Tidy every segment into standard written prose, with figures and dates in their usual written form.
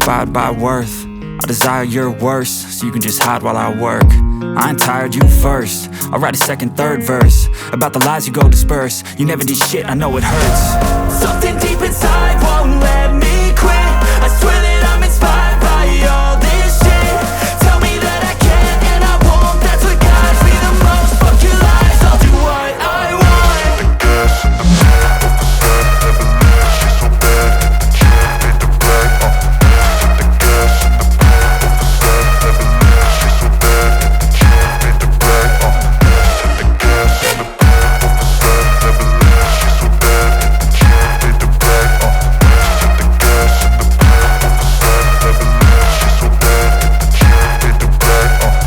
inspired by worth. I desire your worst, so you can just hide while I work. I ain't tired, you first. I'll write a second, third verse about the lies you go disperse. You never did shit, I know it hurts. Something deep inside won't let me quit. I swear that I'm inspired by all this shit. Tell me that I can't and I won't. That's what guides me the most. Fuck your lies, I'll do what I want. The gas in the back of the set, never leave. She's so bad that the chick made the black. The gas in the back of the set, never leave. She's so bad that the chick made the black. The gas in the back of the set, never leave. She's so bad that the chick made the black. The gas in the back of the set, never leave. She's so bad that the chick made the black.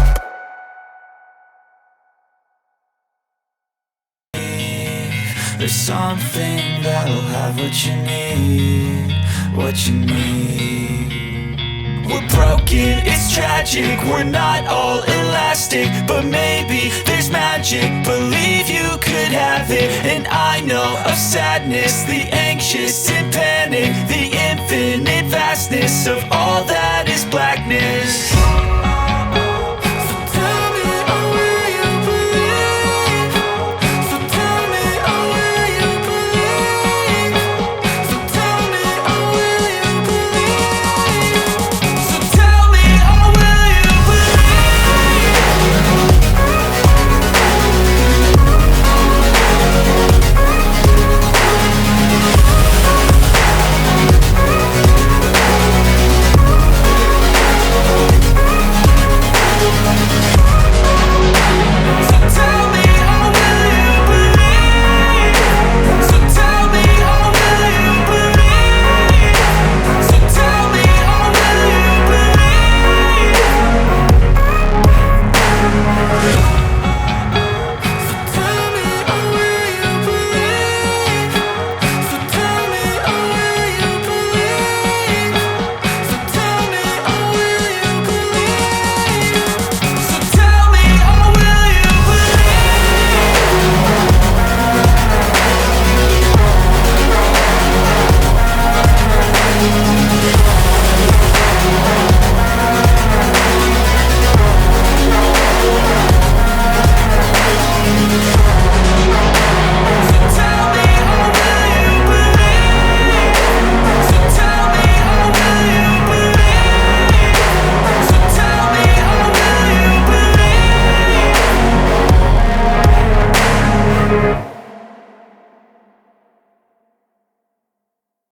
There's something that'll have what you need, what you need. We're broken, it's tragic, we're not all elastic, but maybe there's magic. Believe you could have it, and I know of sadness, the anxious and panic, the infinite vastness of all that is blackness.